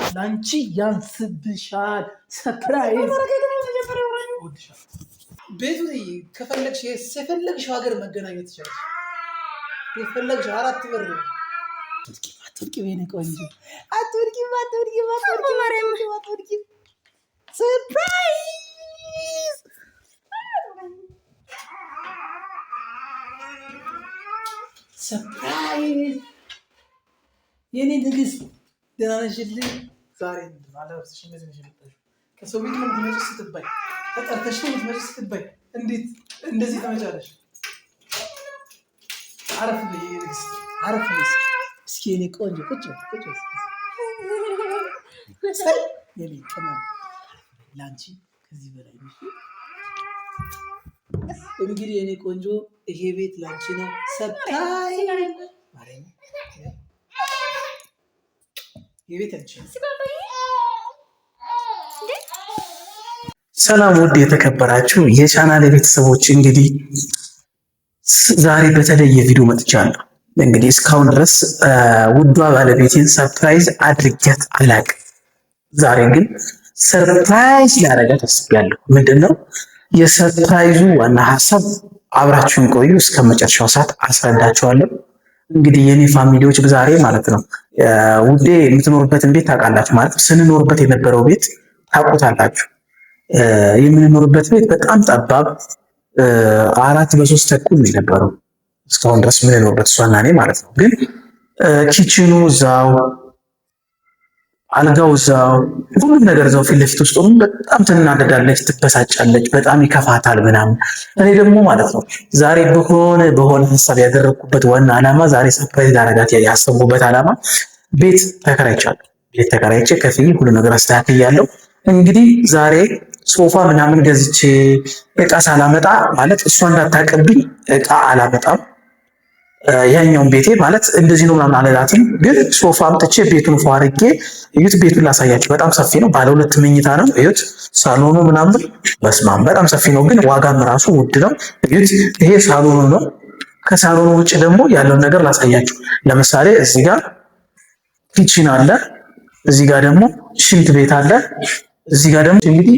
ላንቺ ያንስብሻል። ሰርፕራይዝ ቤቱ ከፈለግሽ የፈለግሽው ሀገር መገናኘት ይችላል። የፈለግሽ 4 ብር አትወድቂ በኔ ቆንጆ አትወድቂ። ሰርፕራይዝ ሰርፕራይዝ የኔ ንግስት ደህና ነሽልኝ? ዛሬ አለባበስሽ እንደዚህ ነሽ የመጣሽው። ከሰው ቤት ነው የምትመጪው ስትባይ ተጠርተሽ ነው የምትመጪው ስትባይ እንዴት እንደዚህ ተመጫለሽ? አረፍ በይ የኔ ንግስት አረፍ በይ እስኪ የኔ ቆንጆ ቁጭ የኔ ቅመም ላንቺ ከዚህ በላይ ነሽ። እንግዲህ የኔ ቆንጆ ይሄ ቤት ላንቺ ነው። ሰርፕራይዝ ሰላም ውድ የተከበራችሁ የቻናል ቤተሰቦች፣ እንግዲህ ዛሬ በተለየ ቪዲዮ መጥቻለሁ። እንግዲህ እስካሁን ድረስ ውዷ ባለቤቴን ሰርፕራይዝ አድርጊያት አላውቅም። ዛሬ ግን ሰርፕራይዝ ላደርጋት አስቤያለሁ። ምንድነው የሰርፕራይዙ ዋና ሀሳብ? አብራችሁን ቆዩ፣ እስከ መጨረሻው ሰዓት አስረዳችኋለሁ። እንግዲህ የኔ ፋሚሊዎች ዛሬ ማለት ነው ውዴ የምትኖርበትን ቤት ታውቃላችሁ። ማለት ስንኖርበት የነበረው ቤት ታውቁታላችሁ። የምንኖርበት ቤት በጣም ጠባብ 4 በ3 ተኩል ነው የነበረው እስካሁን ድረስ የምንኖርበት እሷና እኔ ማለት ነው። ግን ኪችኑ እዛው፣ አልጋው እዛው፣ ሁሉም ነገር እዛው ፊት ለፊት ውስጥ ሆኖ በጣም ትናደዳለች፣ ትበሳጫለች፣ በጣም ይከፋታል ምናምን። እኔ ደግሞ ማለት ነው ዛሬ በሆነ ሀሳብ ያደረግኩበት ዋና ዓላማ ዛሬ ሰርፕራይዝ ላደርጋት ያሰብኩበት ዓላማ ቤት ተከራይቻለሁ። ቤት ተከራይቼ ከፍዬ ሁሉ ነገር አስተካክያለሁ። እንግዲህ ዛሬ ሶፋ ምናምን ገዝቼ እቃ ሳላመጣ ማለት እሷ እንዳታቀብኝ እቃ አላመጣም። ያኛውን ቤቴ ማለት እንደዚህ ነው ምናምን አለላትም። ግን ሶፋ አምጥቼ ቤቱን ፏርጌ እዩት። ቤቱን ላሳያችሁ። በጣም ሰፊ ነው። ባለ 2 መኝታ ነው። እዩት። ሳሎኑ ምናምን በስማም በጣም ሰፊ ነው። ግን ዋጋም ራሱ ውድ ነው። እዩት። ይሄ ሳሎኑ ነው። ከሳሎኑ ውጭ ደግሞ ያለውን ነገር ላሳያችሁ። ለምሳሌ እዚህ ጋር ኪችን አለ። እዚህ ጋር ደግሞ ሽንት ቤት አለ። እዚህ ጋር ደግሞ እንግዲህ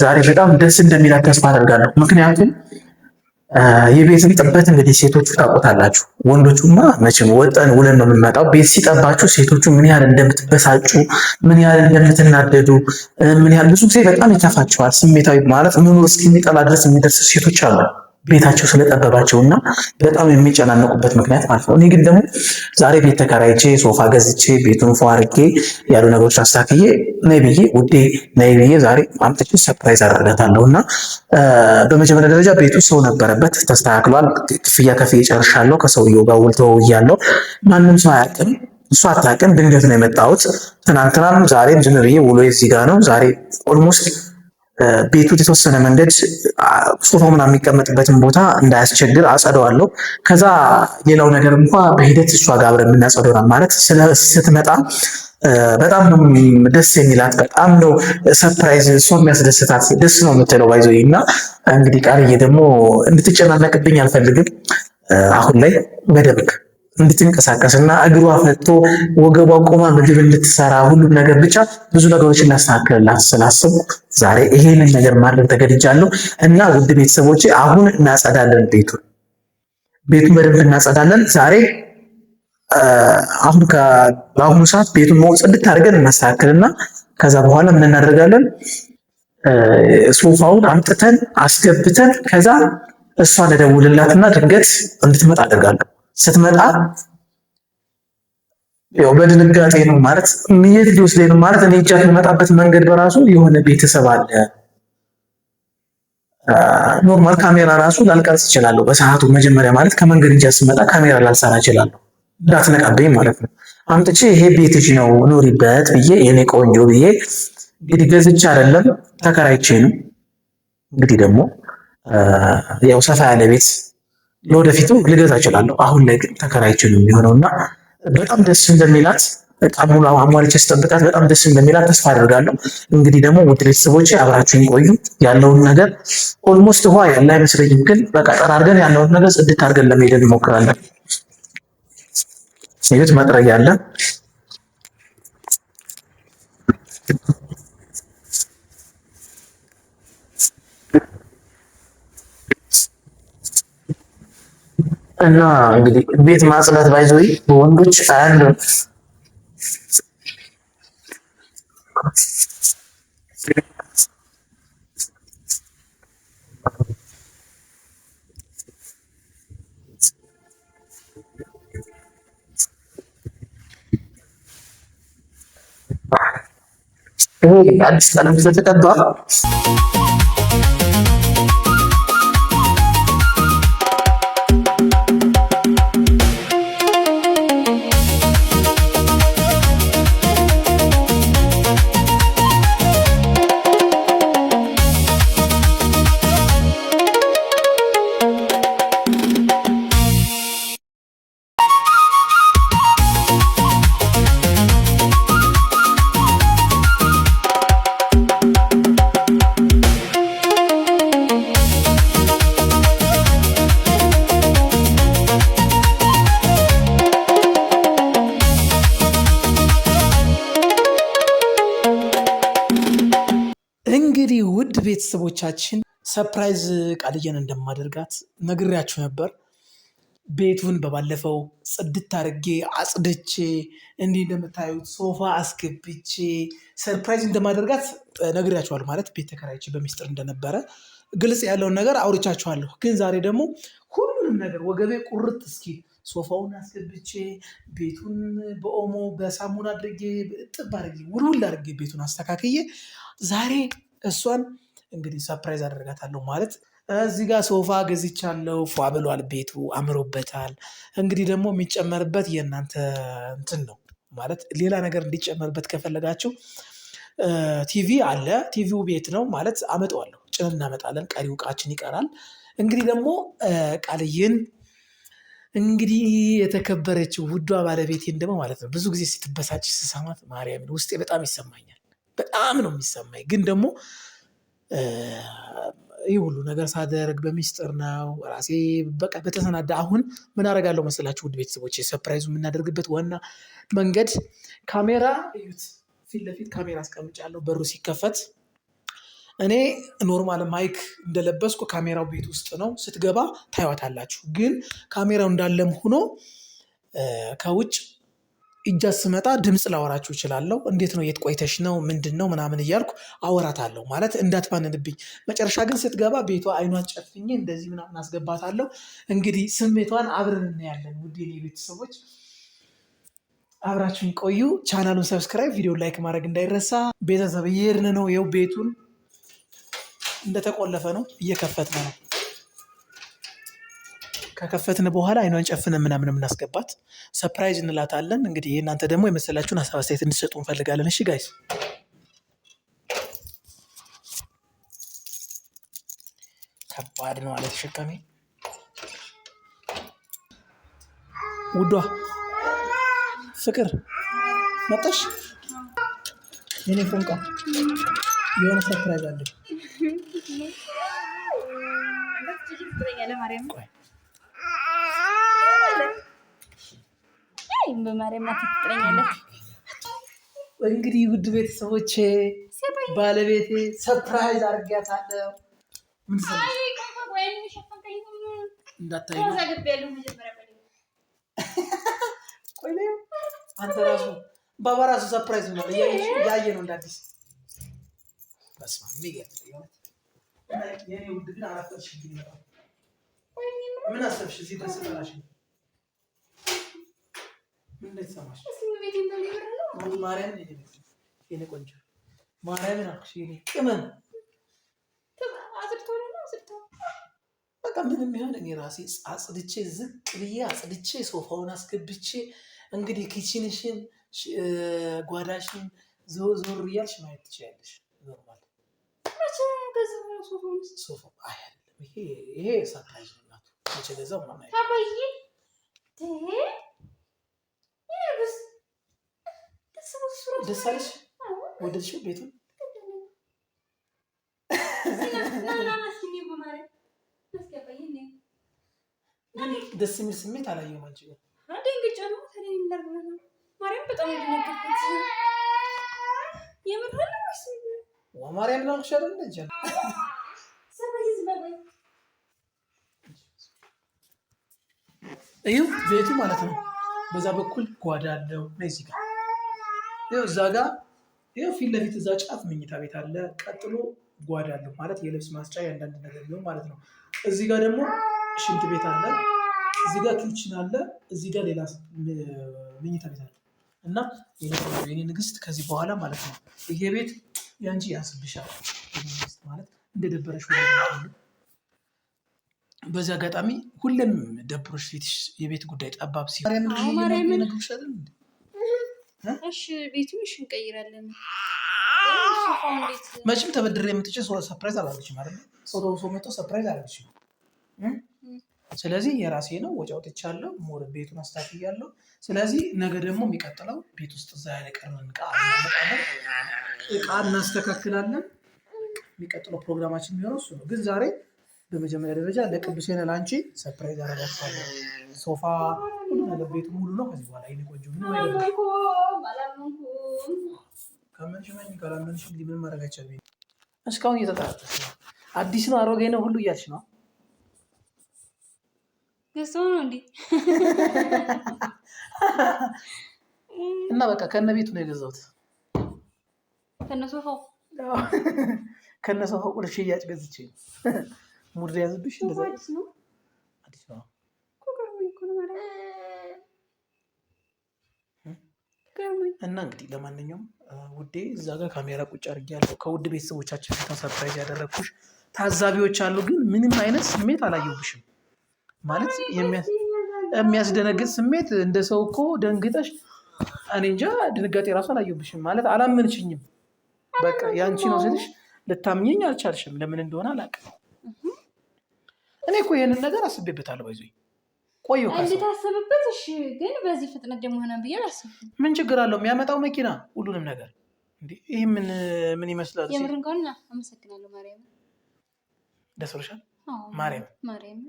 ዛሬ በጣም ደስ እንደሚላት ተስፋ አደርጋለሁ። ምክንያቱም የቤትን ጥበት እንግዲህ ሴቶቹ ታውቁታላችሁ። ወንዶቹማ መቼም ወጠን ውለን ነው የምንመጣው። ቤት ሲጠባችሁ ሴቶቹ ምን ያህል እንደምትበሳጩ፣ ምን ያህል እንደምትናደዱ፣ ምን ያህል ብዙ ጊዜ በጣም ይከፋቸዋል። ስሜታዊ ማለት መኖር እስከሚጠላ ድረስ የሚደርስ ሴቶች አሉ። ቤታቸው ስለጠበባቸውና በጣም የሚጨናነቁበት ምክንያት ማለት ነው። እኔ ግን ደግሞ ዛሬ ቤት ተከራይቼ ሶፋ ገዝቼ ቤቱን ፏርጌ ያሉ ነገሮች አስተካክዬ ነይ ብዬ ውዴ ነይ ብዬ ዛሬ አምጥቼ ሰርፕራይዝ አደርጋታለሁ። እና በመጀመሪያ ደረጃ ቤቱ ሰው ነበረበት፣ ተስተካክሏል። ክፍያ ከፍዬ ጨርሻለሁ። ከሰውየው ጋር ውል ተወውያለሁ። ማንም ሰው አያውቅም፣ እሱ አታውቅም። ድንገት ነው የመጣሁት። ትናንትናም ዛሬም ዝም ብዬ ውሎ እዚህ ጋር ነው። ዛሬ ኦልሞስት ቤቱ የተወሰነ መንገድ ሶፋው ምናምን የሚቀመጥበትን ቦታ እንዳያስቸግር አጸደዋለሁ። ከዛ ሌላው ነገር እንኳን በሂደት እሷ ጋር አብረን የምናጸደው ማለት ስትመጣ በጣም ደስ የሚላት በጣም ነው ሰርፕራይዝ እሷ የሚያስደስታት ደስ ነው የምትለው ባይዞ እና እንግዲህ ቃልዬ ደግሞ እንድትጨናነቅብኝ አልፈልግም። አሁን ላይ በደንብ እንድትንቀሳቀስና እግሯ ፈቶ ወገቧ ቆማ ምግብ እንድትሰራ ሁሉም ነገር ብቻ ብዙ ነገሮችን እናስተካክልላት ስላሰብኩ ዛሬ ይሄንን ነገር ማድረግ ተገድጃለሁ። እና ውድ ቤተሰቦቼ አሁን እናጸዳለን፣ ቤቱን በደንብ እናጸዳለን ዛሬ። በአሁኑ ሰዓት ቤቱን ጽድት አድርገን እናስተካክልና ከዛ በኋላ ምን እናደርጋለን? ሶፋውን አምጥተን አስገብተን ከዛ እሷን እደውልላትና ድንገት እንድትመጣ አደርጋለሁ። ስትመጣ ያው በድንጋጤ ነው ማለት የት ሊወስደኝ ነው ማለት እኔ እጃት የምመጣበት መንገድ በራሱ የሆነ ቤተሰብ አለ። ኖርማል ካሜራ ራሱ ላልቀርጽ እችላለሁ በሰዓቱ መጀመሪያ ማለት ከመንገድ እጃት ስመጣ ካሜራ ላልሰራ እችላለሁ፣ እንዳትነቃብኝ ማለት ነው። አምጥቼ ይሄ ቤትሽ ነው ኑሪበት ብዬ የኔ ቆንጆ ብዬ እንግዲህ ገዝቼ አይደለም ተከራይቼ ነው። እንግዲህ ደግሞ ያው ሰፋ ያለ ቤት ለወደፊቱ ልገዛ እችላለሁ። አሁን ላይ ግን ተከራይቼ ነው የሚሆነውና በጣም ደስ እንደሚላት በቃ ሙሉ አሟልቼ ስጠብቃት በጣም ደስ እንደሚላት ተስፋ አደርጋለሁ። እንግዲህ ደግሞ ውድ ቤተሰቦቼ አብራችሁን ቆዩ። ያለውን ነገር ኦልሞስት ውሃ ያለ አይመስለኝም፣ ግን በቃ ጠራርገን ያለውን ነገር ጽድት አድርገን ለመሄድ እንሞክራለን። ይሄት መጥረጊያ አለ። እና እንግዲህ ቤት ማጽዳት ባይዞይ ወንዶች አንድ አዲስ ቀለም ስለተቀባ እንግዲህ ውድ ቤተሰቦቻችን ሰርፕራይዝ ቃልዬን እንደማደርጋት ነግሬያችሁ ነበር። ቤቱን በባለፈው ጽድት አድርጌ አጽድቼ እንዲህ እንደምታዩት ሶፋ አስገብቼ ሰርፕራይዝ እንደማደርጋት ነግሬያችኋለሁ። ማለት ቤት ተከራይቼ በሚስጥር እንደነበረ ግልጽ ያለውን ነገር አውርቻችኋለሁ። ግን ዛሬ ደግሞ ሁሉንም ነገር ወገቤ ቁርጥ እስኪ ሶፋውን አስገብቼ ቤቱን በኦሞ በሳሙና አድርጌ ጥብ አድርጌ ውልውል አድርጌ ቤቱን አስተካክዬ ዛሬ እሷን እንግዲህ ሰርፕራይዝ አደርጋታለሁ። ማለት እዚህ ጋር ሶፋ ገዝቻለሁ። ፏ ብሏል፣ ቤቱ አምሮበታል። እንግዲህ ደግሞ የሚጨመርበት የእናንተ እንትን ነው። ማለት ሌላ ነገር እንዲጨመርበት ከፈለጋችሁ ቲቪ አለ። ቲቪው ቤት ነው ማለት አመጣዋለሁ፣ ጭን እናመጣለን። ቀሪው እቃችን ይቀራል። እንግዲህ ደግሞ ቃልዬን እንግዲህ የተከበረችው ውዷ ባለቤቴን ደግሞ ማለት ነው ብዙ ጊዜ ስትበሳጭ ስሰማት ማርያምን ውስጤ በጣም ይሰማኛል። በጣም ነው የሚሰማኝ። ግን ደግሞ ይህ ሁሉ ነገር ሳደርግ በሚስጥር ነው። ራሴ በቃ በተሰናዳ አሁን ምን አደርጋለሁ መሰላችሁ ውድ ቤተሰቦች፣ ሰርፕራይዙ የምናደርግበት ዋና መንገድ ካሜራ እዩት። ፊት ለፊት ካሜራ አስቀምጫለሁ። በሩ ሲከፈት እኔ ኖርማል ማይክ እንደለበስኩ ካሜራው ቤት ውስጥ ነው። ስትገባ ታዩታላችሁ። ግን ካሜራው እንዳለም ሆኖ ከውጭ እጃ ስመጣ ድምፅ ላወራችሁ እችላለሁ። እንዴት ነው የት ቆይተሽ ነው ምንድን ነው ምናምን እያልኩ አወራታለሁ። ማለት እንዳትባንንብኝ። መጨረሻ ግን ስትገባ ቤቷ አይኗን ጨፍኜ እንደዚህ ምናምን አስገባታለሁ። እንግዲህ ስሜቷን አብረን እናያለን። ውድ የኔ ቤተሰቦች አብራችሁን ቆዩ። ቻናሉን ሰብስክራይብ፣ ቪዲዮ ላይክ ማድረግ እንዳይረሳ። ቤተሰብ እየሄድን ነው። ይኸው ቤቱን እንደተቆለፈ ነው፣ እየከፈትን ነው። ከከፈትን በኋላ አይኗን ጨፍነን ምናምን የምናስገባት ሰርፕራይዝ እንላታለን። እንግዲህ እናንተ ደግሞ የመሰላችሁን ሀሳብ አስተያየት እንድትሰጡ እንፈልጋለን። እሺ ጋይስ፣ ከባድ ነው አለ ተሸካሚ። ውዷ ፍቅር መጣሽ? የኔ ፎንቃ የሆነ ሰርፕራይዝ አለ። እንግዲህ ውድ ቤተሰቦቼ ባለቤቴ ሰርፕራይዝ አድርጊያታለሁ። እንዳታይ ነው። አንተ ራሱ ባባ ራሱ ሰርፕራይዝ ነው ያየ ነው እንዳዲስ። በስመ አብ የሚገርም የኔ ውድ ግን አላፈርሽብኝ። ምን አሰብሽ? እዚህ ድረስ ተላሽ ምን እንደተሰማሽ? ማርያም የኔ ቆንጆ ማርያም ናክሽ የኔ ቅመም። በቃ ምንም ይሆን እኔ ራሴ አጽድቼ ዝቅ ብዬ አጽድቼ ሶፋውን አስገብቼ እንግዲህ ኪችንሽን ጓዳሽን ዞር እያልሽ ማየት ትችያለሽ። ኖርማል ሶፋ አይደለም ይሄ ሰርፕራይዝ ነው። እናቱ መቼ ገዛው ምናምን ደስ አለሽ? ወደድሽው ቤቱን? ደስ የሚል ስሜት አላየሁም አንቺ ጋር። ማርያም ነው ሸረን እንጂ እዩ ቤቱ ማለት ነው። በዛ በኩል ጓዳ አለው። እዚህ ጋር ይኸው እዛ ጋር ይኸው ፊት ለፊት እዛ ጫፍ መኝታ ቤት አለ። ቀጥሎ ጓዳ አለው ማለት የልብስ ማስጫ ያንዳንድ ነገር ቢሆን ማለት ነው። እዚህ ጋር ደግሞ ሽንት ቤት አለ። እዚህ ጋር ኪችን አለ። እዚህ ጋር ሌላ መኝታ ቤት አለ እና የኔ ንግስት ከዚህ በኋላ ማለት ነው ይሄ ቤት ያንቺ ያንስብሻል ማለት እንደደበረሽ በዚህ አጋጣሚ ሁሌም ደብሮሽ ፊትሽ የቤት ጉዳይ ጠባብ ሲሆን እሺ ቤቱን እሺ እንቀይራለን። መቼም ተበድሬ የምትችል ሰርፕራይዝ አላደረግሽም አይደል? ሰው መጥቶ ሰርፕራይዝ አላደረግሽም። ስለዚህ የራሴ ነው ወጪ አውጥቻለሁ። ሞር ቤቱን አስተካክያለሁ። ስለዚህ ነገ ደግሞ የሚቀጥለው ቤት ውስጥ እዛ ያለ ቀረን እቃ እናስተካክላለን። የሚቀጥለው ፕሮግራማችን የሚሆነው እሱ ነው። ግን ዛሬ በመጀመሪያ ደረጃ ለቅዱሴና ለአንቺ ሰርፕራይዝ አደርጋችኋለሁ። ሶፋ ሁሉ ነገር ቤቱ ሙሉ ነው። ከዚህ በኋላ ይሄን ቆንጆ ምን ማለት ነው? ካመንሽኝ ካላመንሽ እንግዲህ ምንም ማድረግ አይቻልም። እስካሁን እየተጠራጠርሽ ነው። አዲስ ነው አሮጌ ነው ሁሉ እያልሽ ነው። ገዝተው ነው እንዴ? እና በቃ ከነ ቤቱ ነው የገዛሁት። ከነሶፋው ከነሶፋው ቁልፍ ሽያጭ ገዝቼ ሙድ ያዝብሽ እንደዛ አዲስ ነው። አዲስ ነው እና እንግዲህ ለማንኛውም ውዴ እዛ ጋር ካሜራ ቁጭ አድርጌያለሁ። ከውድ ቤተሰቦቻችን ሰርፕራይዝ ያደረግኩሽ ታዛቢዎች አሉ። ግን ምንም አይነት ስሜት አላየሁብሽም። ማለት የሚያስደነግጥ ስሜት እንደ ሰው እኮ ደንግጠሽ እኔ እንጃ ድንጋጤ ራሱ አላየሁብሽም። ማለት አላመንሽኝም። በቃ ያንቺ ነው ስልሽ ልታምኘኝ አልቻልሽም። ለምን እንደሆነ አላውቅም። እኔ እኮ ይሄንን ነገር አስቤበታለሁ። ባይዞኝ ቆየሁ እንድታስብበት። እሺ ግን በዚህ ፍጥነት ደግሞ ሆነ ብዬ አላሰብኩም። ምን ችግር አለው? የሚያመጣው መኪና ሁሉንም ነገር እንዴ! ይሄ ምን ይመስላል? የምርን ከሆነ አመሰግናለሁ። ማርያም ደስ ብሎሻል? ማርያም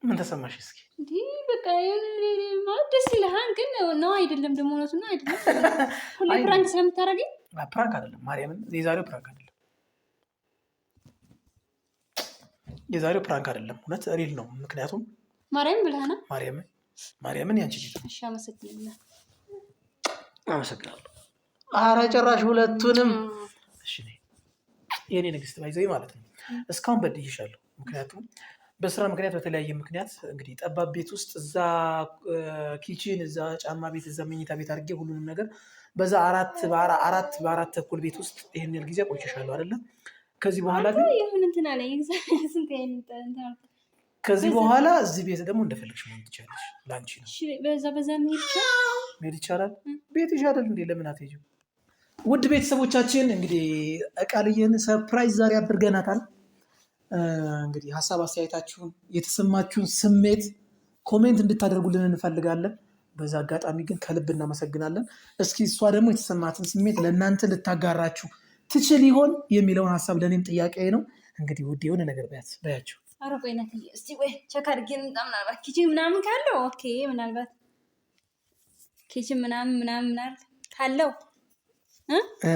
ምን ተሰማሽ? እስኪ እንዴ በቃ ማለት ደስ ይልሃል። ግን ነው አይደለም ደግሞ እውነቱ ነው አይደለም። ሁሌ ፕራንክ ስለምታደርገኝ ፕራንክ አይደለም። ማርያምን የዛሬው ፕራንክ አይደለም። የዛሬው ፕራንክ አይደለም። እውነት ሪል ነው። ምክንያቱም ማርያም ብለሃና ማርያምን ያንቺ ጌታ። እሺ አመሰግናለሁ። ኧረ ጭራሽ ሁለቱንም። እሺ የኔ ንግስት ባይዘይ ማለት ነው። እስካሁን በድዬሻለሁ። ምክንያቱም በስራ ምክንያት በተለያየ ምክንያት እንግዲህ ጠባብ ቤት ውስጥ እዛ ኪችን፣ እዛ ጫማ ቤት፣ እዛ መኝታ ቤት አድርጌ ሁሉንም ነገር በዛ በአራት ተኩል ቤት ውስጥ ይሄን ያህል ጊዜ ቆይሻለሁ አይደለም። ከዚህ በኋላ ግን ከዚህ በኋላ እዚህ ቤት ደግሞ እንደፈለግሽ መሆን ትችላለሽ። ላንቺ ነው። በዛ መሄድ ይቻላል። ቤት ይሻላል እንዴ? ለምን አትሄጂም? ውድ ቤተሰቦቻችን እንግዲህ ቃልዬን ሰርፕራይዝ ዛሬ አድርገናታል። እንግዲህ ሀሳብ አስተያየታችሁን፣ የተሰማችሁን ስሜት ኮሜንት እንድታደርጉልን እንፈልጋለን። በዛ አጋጣሚ ግን ከልብ እናመሰግናለን። እስኪ እሷ ደግሞ የተሰማትን ስሜት ለእናንተ ልታጋራችሁ ትችል ይሆን የሚለውን ሀሳብ ለእኔም ጥያቄ ነው። እንግዲህ ውድ የሆነ ነገር በያቸው። ኧረ ቆይ ናትዬ እስኪ ቆይ ቸክ አድርጌ ልምጣ። ምናልባት ኪችን ምናምን ካለው ኦኬ፣ ምናልባት ኪችን ምናምን ካለው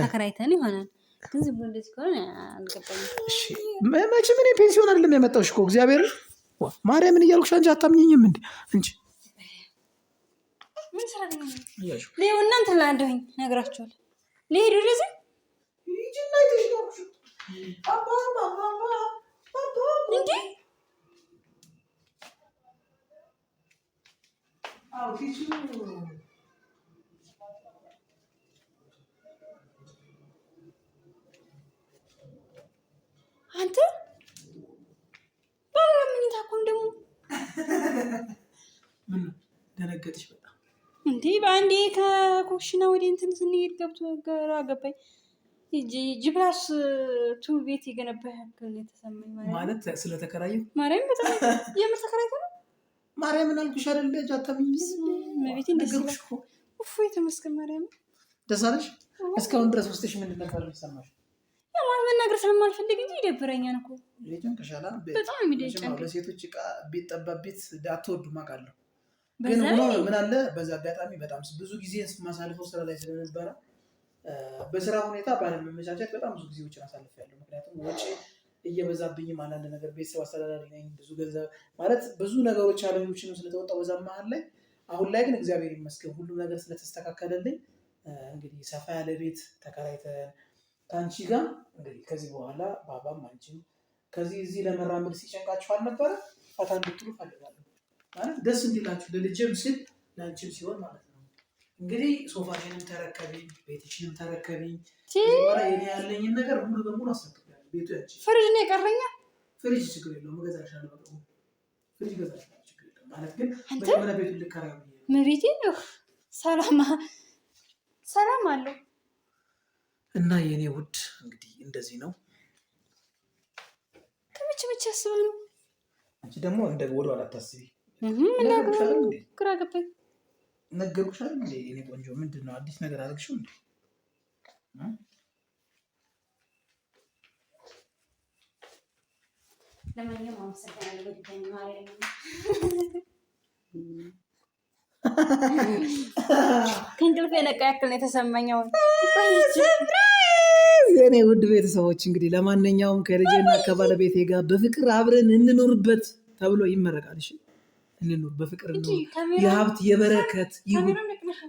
ተከራይተን ይሆናል። ግን ዝም ብሎ እንደዚህ ከሆነ አልገባኝም። መቼም እኔ ፔንሲዮን አይደለም ያመጣሁሽ እኮ እግዚአብሔር ማርያምን እያልኩሽ አንቺ አታምኚኝም እንዴ? እንጂ ምን ስራ ነው እናንተ ላንደኝ ነግራችኋል። ልሄድ ወደዚህ እንዴ? አንተ ባለምኝታ እኮ ደግሞ ምን ደነገጥሽ? በጣም እንዴ በአንዴ ከኮሽና ወደ እንትን ስንሄድ ገብቶ ግራ ገባኝ። ጂፕላስ ቱ ቤት የገነባ ያክል የተሰማኝ ማለት ስለተከራየሁ ማርያም በጣም የምር ተከራይቶ ነው። ማርያምን አልኩሽ አይደል? ልጅ አታምኚኝ። ቤቴ እንደዚህ እፎይ ተመስገን። ማርያም ደስ አለሽ? እስካሁን ድረስ ውስጥሽ ምንድን ነበር የሚሰማሽ? ማለት መናገር ስለማልፈልግ እንጂ ይደብረኛል እኮ። ይጨንቅሻል? በጣም የሚደንቀኝ ለሴቶች ዕቃ ቤት ጠባብ ቤት አትወዱም አውቃለሁ። ግን ሆኖ ምን አለ በዛ አጋጣሚ በጣም ብዙ ጊዜ ማሳልፈው ስራ ላይ ስለነበረ በስራ ሁኔታ ባለመመቻቸት በጣም ብዙ ጊዜዎችን አሳልፌያለሁ። ምክንያቱም ወጪ እየበዛብኝም አንዳንድ ነገር ቤተሰብ አስተዳዳሪ ነኝ። ብዙ ገንዘብ ማለት ብዙ ነገሮች ኃላፊዎችንም ስለተወጣው በዛ መሀል ላይ አሁን ላይ ግን እግዚአብሔር ይመስገን ሁሉም ነገር ስለተስተካከለልኝ እንግዲህ ሰፋ ያለ ቤት ተከራይተን ከአንቺ ጋር እንግዲህ ከዚህ በኋላ ባባም አንቺም ከዚህ እዚህ ለመራመድ ሲጨንቃችሁ አልነበረ ፈታ እንድትሉ ፈልጋለሁ። ማለት ደስ እንዲላችሁ ለልጅም ስል ለአንቺም ሲሆን ማለት ነው። እንግዲህ ሶፋሽንም ተረከቢኝ፣ ቤትሽንም ተረከቢኝ። በኋላ የኔ ያለኝን ነገር ሙሉ በሙሉ አስረክብያለሁ። ቤቱ ያንቺ። ፍሪጅ ነው የቀረኛ። ፍሪጅ ችግር የለውም እገዛልሻለሁ። ፍሪጅ እገዛልሻለሁ ችግር የለውም። ማለት ግን መጀመሪያ ቤቱን ልከራይ መቤቴ ነው። ሰላም አለው እና የኔ ውድ እንግዲህ እንደዚህ ነው። ከመቼ አስበህ ነው? አንቺ ደግሞ እንደ ወደኋላ አታስቢ። ግራ ገባኝ። ነገርኩሻል እንዴ የኔ ቆንጆ? ምንድን ነው አዲስ ነገር አደረግሽው እንዴ? ለማንኛውም አመሰግናለሁ በድጋሚ ማርያም። ከእንቅልፍ የነቃ ያክል ነው የተሰማኝ። የኔ ውድ ቤተሰቦች እንግዲህ ለማንኛውም ከልጄና ከባለቤቴ ጋር በፍቅር አብረን እንኖርበት ተብሎ ይመረቃል። እሺ እንኑር፣ በፍቅር እንኑር፣ የሀብት የበረከት ይሁን።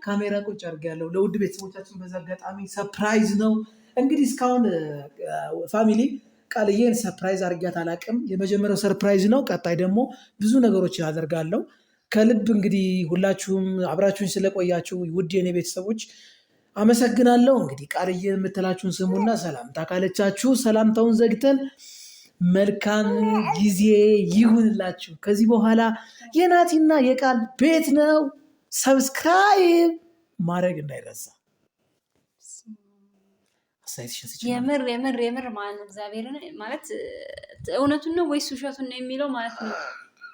ካሜራ ቁጭ አድርጌያለሁ። ለውድ ቤተሰቦቻችን በዛ አጋጣሚ ሰርፕራይዝ ነው እንግዲህ። እስካሁን ፋሚሊ ቃልዬን ሰርፕራይዝ አድርጊያት አላውቅም። የመጀመሪያው ሰርፕራይዝ ነው። ቀጣይ ደግሞ ብዙ ነገሮችን አደርጋለሁ። ከልብ እንግዲህ ሁላችሁም አብራችሁኝ ስለቆያችሁ ውድ የኔ ቤተሰቦች አመሰግናለሁ። እንግዲህ ቃልዬ የምትላችሁን ስሙና ሰላምታ ካለቻችሁ ሰላምታውን ዘግተን መልካም ጊዜ ይሁንላችሁ። ከዚህ በኋላ የናቲና የቃል ቤት ነው። ሰብስክራይብ ማድረግ እንዳይረሳ። የምር ማለት ነው። እግዚአብሔርን ማለት እውነቱን ነው ወይስ ውሸቱን ነው የሚለው ማለት ነው።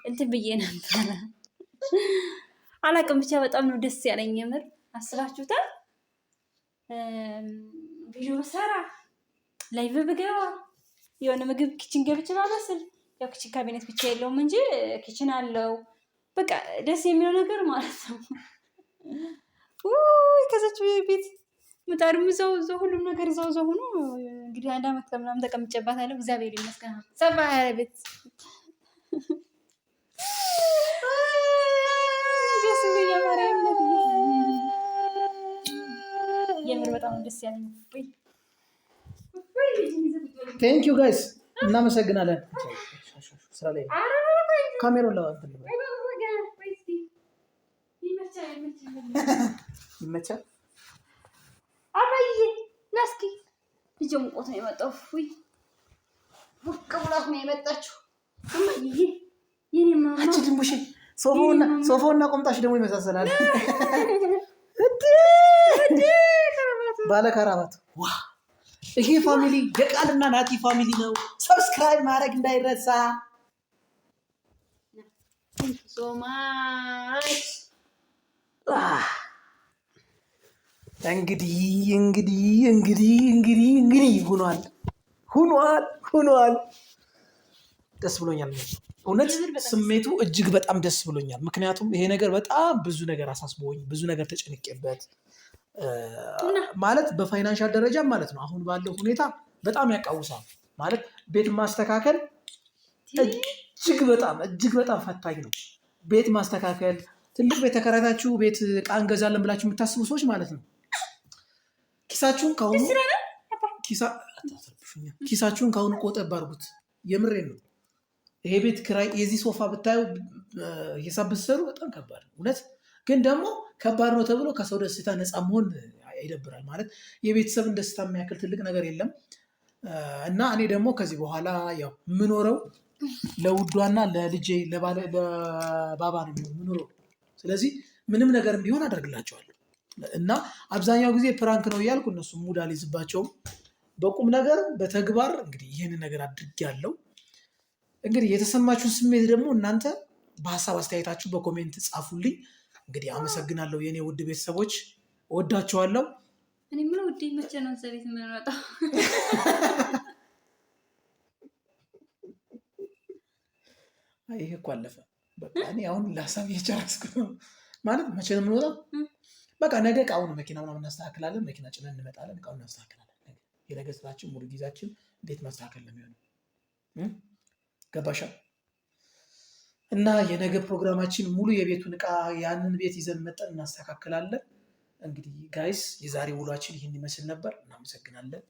እንትን ብዬ ነበረ አላቅም። ብቻ በጣም ነው ደስ ያለኝ። የምር አስባችሁታል? ቪዲዮ ሰራ ላይቭ ብገባ የሆነ ምግብ ኪችን ገብቼ ባበስል፣ ያው ኪችን ካቢኔት ብቻ የለውም እንጂ ኪችን አለው። በቃ ደስ የሚለው ነገር ማለት ነው። ከዛች ቤት ምጣድም እዛው ሁሉም ነገር እዛው ሆኖ እንግዲህ 1 ዓመት ከምናምን ተቀምጬባታለሁ። እግዚአብሔር ይመስገን። ሰፋ ያለ ቤት የምር በጣም ደስ ያለኝ። ቴንኪዩ ጋይስ፣ እናመሰግናለን። ስራ ላይ ካሜራውን ይመቻል። አባዬ ና እስኪ ልጄ ሙቆት ነው የመጣው። ሞቅ ብሏት ነው የመጣችው። እማዬ የኔ ማማ አንቺ ድንቡሽ ሶፋውና ቆምጣሽ ደግሞ ይመሳሰላል። ባለ ከራባት ዋ! ይሄ ፋሚሊ የቃልና ናቲ ፋሚሊ ነው። ሰብስክራይብ ማድረግ እንዳይረሳ። እንግዲህ ሆኗል። ደስ ብሎኛል። እውነት ስሜቱ እጅግ በጣም ደስ ብሎኛል። ምክንያቱም ይሄ ነገር በጣም ብዙ ነገር አሳስቦኝ ብዙ ነገር ተጨንቄበት ማለት በፋይናንሻል ደረጃ ማለት ነው። አሁን ባለው ሁኔታ በጣም ያቃውሳል። ማለት ቤት ማስተካከል እጅግ በጣም ፈታኝ ነው። ቤት ማስተካከል ትልቅ ቤት ተከራይታችሁ ቤት ዕቃ እንገዛለን ብላችሁ የምታስቡ ሰዎች ማለት ነው ኪሳችሁን ከአሁኑ ቆጠብ አድርጉት። የምሬን ነው። ይሄ ቤት ኪራይ የዚህ ሶፋ ብታዩ ሂሳብ ብትሰሩ በጣም ከባድ ነው እውነት። ግን ደግሞ ከባድ ነው ተብሎ ከሰው ደስታ ነፃ መሆን ይደብራል። ማለት የቤተሰብን ደስታ የሚያክል ትልቅ ነገር የለም። እና እኔ ደግሞ ከዚህ በኋላ ያው የምኖረው ለውዷና ለልጄ ለባባ ነው የምኖረው። ስለዚህ ምንም ነገር ቢሆን አደርግላቸዋለሁ። እና አብዛኛው ጊዜ ፕራንክ ነው እያልኩ እነሱ ሙድ አልይዝባቸውም። በቁም ነገር በተግባር እንግዲህ ይህንን ነገር አድርጌያለሁ። እንግዲህ የተሰማችሁን ስሜት ደግሞ እናንተ በሀሳብ አስተያየታችሁ በኮሜንት ጻፉልኝ። እንግዲህ አመሰግናለሁ የኔ ውድ ቤተሰቦች፣ እወዳችኋለሁ። እኔ ምን ውድ መቼ ነው እዛ ቤት የምንመጣው? ይሄ እኮ አለፈ። በቃ እኔ አሁን ለሀሳብ እየጨረስኩ ነው። ማለት መቼ ነው የምንወጣው? በቃ ነገ እቃውን መኪና ምናምን እናስተካክላለን። መኪና ጭነን እንመጣለን። እቃውን እናስተካክላለን። የነገ ስራችን ሙሉ ጊዜያችን እንዴት ማስተካከል ነው የሚሆነው። ገባሻ? እና የነገ ፕሮግራማችን ሙሉ የቤቱን እቃ ያንን ቤት ይዘን መጠን እናስተካክላለን። እንግዲህ ጋይስ የዛሬ ውሏችን ይህን ይመስል ነበር። እናመሰግናለን።